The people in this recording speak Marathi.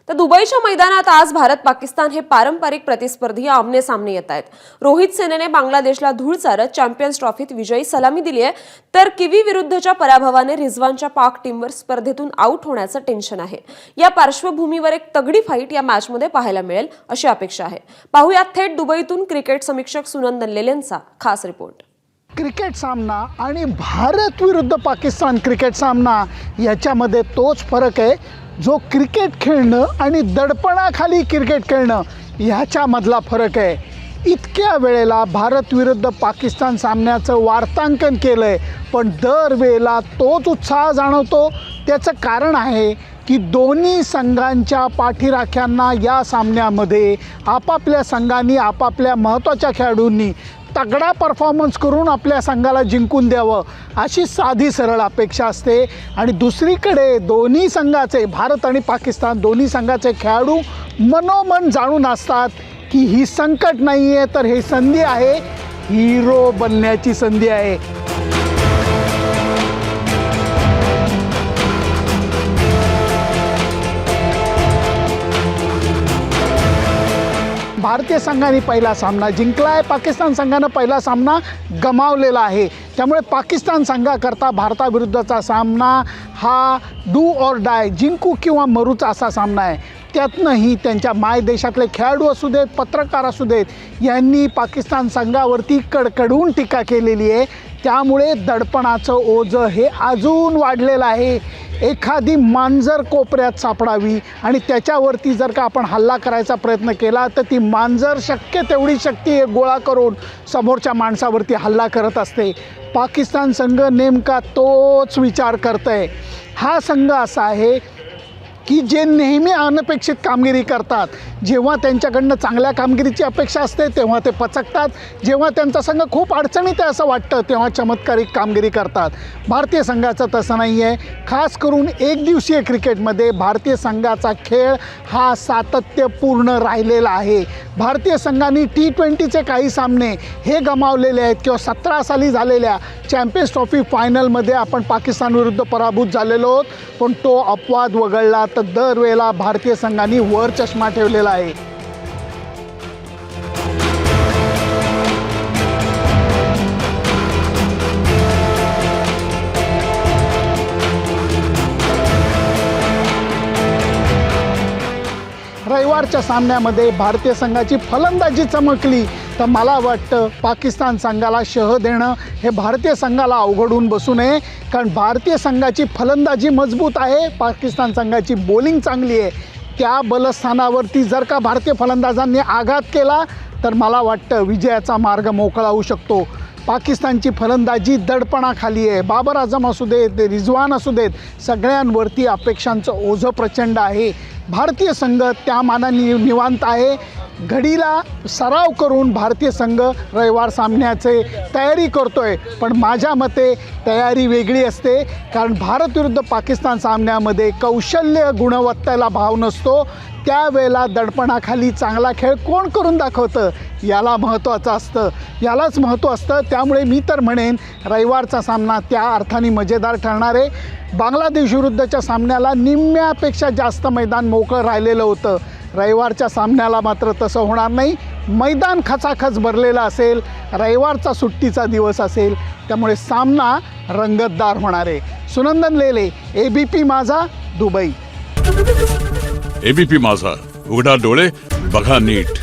तर दुबईच्या मैदानात आज भारत पाकिस्तान हे पारंपरिक प्रतिस्पर्धी आमने सामने येत आहेत। रोहित सेनेने बांगलादेशला धूळ चारत चॅम्पियन्स ट्रॉफीत विजयी सलामी दिली आहे, तर किवी विरुद्धच्या पराभवाने रिझवानच्या पाक टीमवर स्पर्धेतून आउट होण्याचं टेन्शन आहे। या पार्श्वभूमीवर एक तगडी फाईट या मॅचमध्ये पाहायला मिळेल अशी अपेक्षा आहे। पाहूयात थेट दुबईतून क्रिकेट समीक्षक सुनंदन लेलेंचा खास रिपोर्ट। क्रिकेट सामना आणि भारत विरुद्ध पाकिस्तान क्रिकेट सामना याच्यामध्ये तोच फरक आहे जो क्रिकेट खेळणं आणि दडपणाखाली क्रिकेट खेळणं ह्याच्यामधला फरक आहे। इतक्या वेळेला भारत विरुद्ध पाकिस्तान सामन्याचं वार्तांकन केलं आहे, पण दरवेळेला तोच उत्साह जाणवतो। त्याचं कारण आहे की दोन्ही संघांच्या पाठीराख्यांना या सामन्यामध्ये आपापल्या संघांनी आपापल्या महत्त्वाच्या खेळाडूंनी तगडा परफॉर्मन्स करून आपल्या संघाला जिंकून द्यावं अशी साधी सरळ अपेक्षा असते। आणि दुसरीकडे दोन्ही संघाचे, भारत आणि पाकिस्तान दोन्ही संघाचे खेळाडू मनोमन जाणून असतात की ही संकट नाही आहे, तर ही संधी आहे, हिरो बनण्याची संधी आहे। भारतीय संघाने पहिला सामना जिंकला आहे, पाकिस्तान संघानं पहिला सामना गमावलेला आहे। त्यामुळे पाकिस्तान संघाकरता भारताविरुद्धचा सामना हा डू ऑर डाय, जिंकू किंवा मरूचा असा सामना आहे। त्यातनंही त्यांच्या मायदेशातले खेळाडू असू देत, पत्रकार असू देत, यांनी पाकिस्तान संघावरती कडकडून टीका केलेली आहे। त्यामुळे दडपणाचं ओझं हे अजून वाढलेलं आहे। एखादी मांजर कोपऱ्यात सापडावी आणि त्याच्यावरती जर का आपण हल्ला करायचा प्रयत्न केला तर ती मांजर शक्य तेवढी शक्ती गोळा करून समोरच्या माणसावरती हल्ला करत असते। पाकिस्तान संघ नेमका तोच विचार करतोय। हा संघ असा आहे की जे नेहमी अनपेक्षित कामगिरी करतात। जेव्हा त्यांच्याकडनं चांगल्या कामगिरीची अपेक्षा असते तेव्हा ते पचकतात, जेव्हा त्यांचा संघ खूप अडचणीत आहे असं वाटतं तेव्हा चमत्कारिक कामगिरी करतात। भारतीय संघाचं तसं नाही आहे। खास करून एकदिवसीय क्रिकेटमध्ये भारतीय संघाचा खेळ हा सातत्यपूर्ण राहिलेला आहे। भारतीय संघाने T20चे काही सामने हे गमावलेले आहेत किंवा 17 साली झालेल्या चॅम्पियन्स ट्रॉफी फायनलमध्ये आपण पाकिस्तान विरुद्ध पराभूत झालेलो आहोत, पण तो अपवाद वगळला तर दरवेळेला भारतीय संघाने वर चष्मा ठेवलेला आहे। रविवारच्या सामन्यामध्ये भारतीय संघाची फलंदाजी चमकली तर मला वाटतं पाकिस्तान संघाला शह देणं हे भारतीय संघाला अवघडून बसू नये, कारण भारतीय संघाची फलंदाजी मजबूत आहे, पाकिस्तान संघाची बॉलिंग चांगली आहे। त्या बलस्थानावरती जर का भारतीय फलंदाजांनी आघात केला तर मला वाटतं विजयाचा मार्ग मोकळा होऊ शकतो। पाकिस्तानची फलंदाजी दडपणाखाली आहे। बाबर आझम असू देत, रिझवान असू देत, सगळ्यांवरती अपेक्षांचं ओझं प्रचंड आहे। भारतीय संघ त्या मानाने निवांत आहे। घडीला सराव करून भारतीय संघ रविवार सामन्याचे तयारी करतोय, पण माझ्या मते तयारी वेगळी असते, कारण भारत विरुद्ध पाकिस्तान सामन्यामध्ये कौशल्य गुणवत्तेला भाव नसतो। त्यावेळेला दडपणाखाली चांगला खेळ कोण करून दाखवतं याला महत्त्वाचं असतं, यालाच महत्त्व असतं। त्यामुळे मी तर म्हणेन रविवारचा सामना त्या अर्थाने मजेदार ठरणार आहे। बांगलादेश विरुद्धच्या सामन्याला निम्म्यापेक्षा जास्त मैदान मोकळं राहिलेलं होतं, रविवारच्या सामन्याला मात्र तसं होणार नाही। मैदान खचाखच भरलेलं असेल, रविवारचा सुट्टीचा दिवस असेल, त्यामुळे सामना रंगतदार होणार आहे। सुनंदन लेले, ABP माझा, दुबई। ABP माझा, उघडा डोळे बघा नीट।